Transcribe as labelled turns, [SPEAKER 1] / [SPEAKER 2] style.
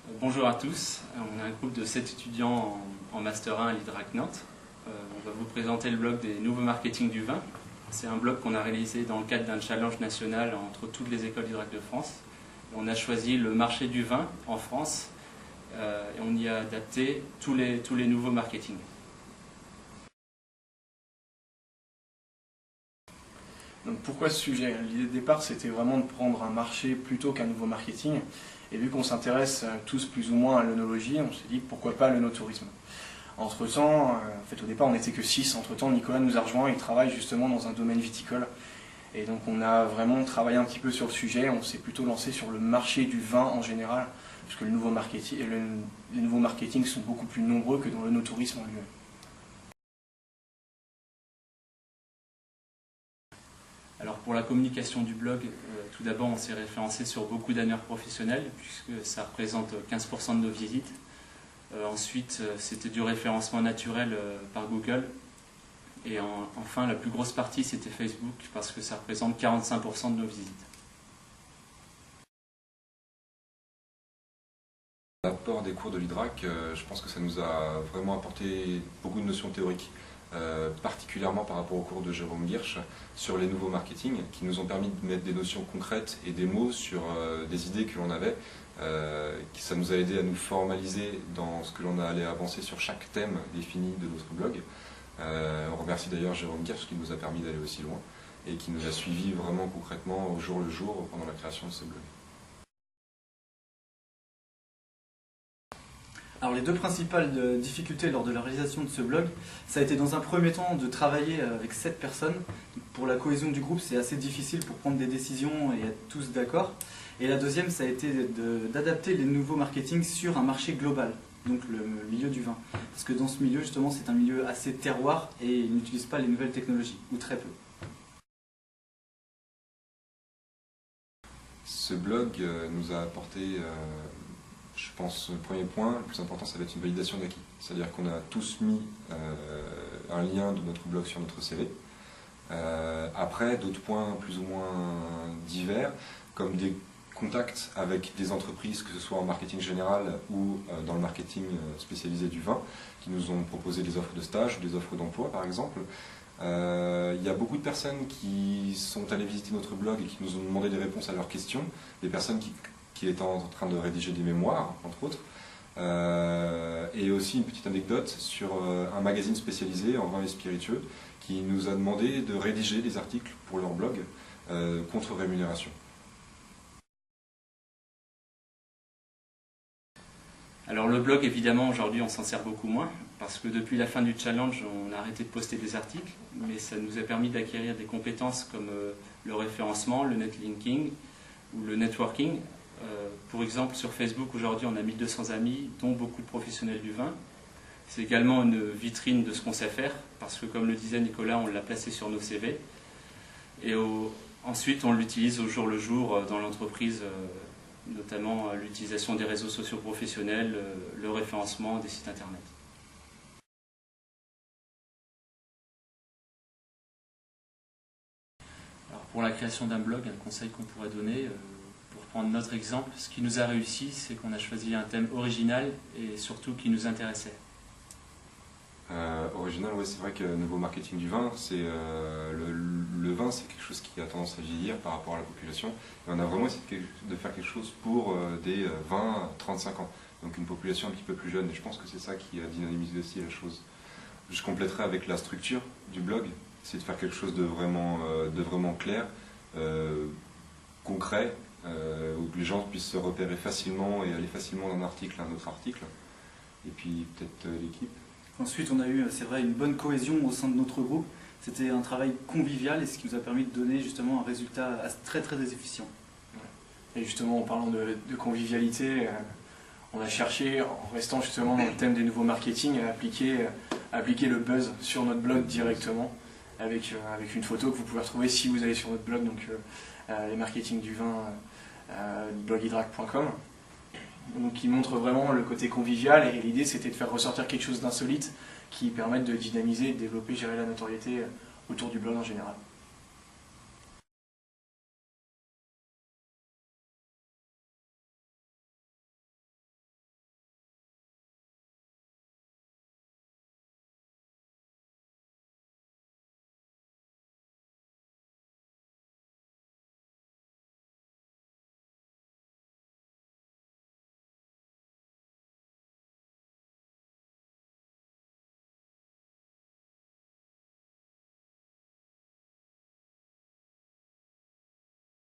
[SPEAKER 1] Bonjour à tous, on est un groupe de 7 étudiants en Master 1 à l'Hydrac Nantes. On va vous présenter le blog des nouveaux marketing du vin. C'est un blog qu'on a réalisé dans le cadre d'un challenge national entre toutes les écoles d'Hydrac de France. On a choisi le marché du vin en France et on y a adapté tous les nouveaux marketing.
[SPEAKER 2] Donc pourquoi ce sujet? L'idée de départ, c'était vraiment de prendre un marché plutôt qu'un nouveau marketing. Et vu qu'on s'intéresse tous plus ou moins à l'œnologie, on s'est dit pourquoi pas l'œnotourisme. Entre-temps, au départ on n'était que 6. Entre-temps, Nicolas nous a rejoint, il travaille justement dans un domaine viticole. Et donc on a vraiment travaillé un petit peu sur le sujet, on s'est plutôt lancé sur le marché du vin en général, puisque les nouveaux marketing sont beaucoup plus nombreux que dans l'œnotourisme en lui-même.
[SPEAKER 1] Alors pour la communication du blog, tout d'abord on s'est référencé sur beaucoup d'annuaires professionnels puisque ça représente 15% de nos visites. Ensuite c'était du référencement naturel par Google. Et enfin la plus grosse partie c'était Facebook parce que ça représente 45% de nos visites.
[SPEAKER 3] L'apport des cours de l'Hydrac, je pense que ça nous a vraiment apporté beaucoup de notions théoriques. Particulièrement par rapport au cours de Jérôme Guirch sur les nouveaux marketing qui nous ont permis de mettre des notions concrètes et des mots sur des idées que l'on avait. Ça nous a aidé à nous formaliser dans ce que l'on allait avancer sur chaque thème défini de notre blog. On remercie d'ailleurs Jérôme Guirch qui nous a permis d'aller aussi loin et qui nous a suivis vraiment concrètement au jour le jour pendant la création de ce blog.
[SPEAKER 4] Alors les deux principales difficultés lors de la réalisation de ce blog, ça a été dans un premier temps de travailler avec 7 personnes. Pour la cohésion du groupe, c'est assez difficile pour prendre des décisions et être tous d'accord. Et la deuxième, ça a été d'adapter les nouveaux marketing sur un marché global, donc le milieu du vin. Parce que dans ce milieu, justement, c'est un milieu assez terroir et il n'utilise pas les nouvelles technologies, ou très peu.
[SPEAKER 3] Ce blog nous a apporté... je pense le premier point, le plus important, ça va être une validation d'acquis. C'est-à-dire qu'on a tous mis un lien de notre blog sur notre CV. Après, d'autres points plus ou moins divers, comme des contacts avec des entreprises, que ce soit en marketing général ou dans le marketing spécialisé du vin, qui nous ont proposé des offres de stage, des offres d'emploi par exemple. Il y a beaucoup de personnes qui sont allées visiter notre blog et qui nous ont demandé des réponses à leurs questions, des personnes qui étaient en train de rédiger des mémoires, entre autres. Et aussi une petite anecdote sur un magazine spécialisé en vin et spiritueux qui nous a demandé de rédiger des articles pour leur blog contre rémunération.
[SPEAKER 1] Alors le blog, évidemment, aujourd'hui on s'en sert beaucoup moins parce que depuis la fin du challenge, on a arrêté de poster des articles, mais ça nous a permis d'acquérir des compétences comme le référencement, le netlinking ou le networking. Pour exemple, sur Facebook, aujourd'hui, on a 1200 amis, dont beaucoup de professionnels du vin. C'est également une vitrine de ce qu'on sait faire, parce que comme le disait Nicolas, on l'a placé sur nos CV. Et ensuite, on l'utilise au jour le jour dans l'entreprise, notamment l'utilisation des réseaux sociaux professionnels, le référencement des sites internet. Alors pour la création d'un blog, un conseil qu'on pourrait donner, pour prendre notre exemple, ce qui nous a réussi, c'est qu'on a choisi un thème original et surtout qui nous intéressait.
[SPEAKER 3] Original, oui, c'est vrai que nouveau marketing du vin, c'est le vin, c'est quelque chose qui a tendance à vieillir par rapport à la population. Et on a vraiment essayé de faire quelque chose pour des 20-35 ans, donc une population un petit peu plus jeune. Et je pense que c'est ça qui a dynamisé aussi la chose. Je compléterai avec la structure du blog, c'est de faire quelque chose de vraiment clair, concret, où les gens puissent se repérer facilement et aller facilement d'un article à un autre article. Et puis peut-être l'équipe.
[SPEAKER 4] Ensuite, on a eu, c'est vrai, une bonne cohésion au sein de notre groupe. C'était un travail convivial et ce qui nous a permis de donner justement un résultat très efficient.
[SPEAKER 2] Et justement, en parlant de convivialité, on a cherché, en restant justement dans le thème des nouveaux marketing, à appliquer le buzz sur notre blog directement, avec une photo que vous pouvez retrouver si vous allez sur notre blog, donc les marketing du vin, bloghydrac.com. Donc qui montre vraiment le côté convivial, et l'idée c'était de faire ressortir quelque chose d'insolite qui permette de dynamiser et de développer, gérer la notoriété autour du blog en général.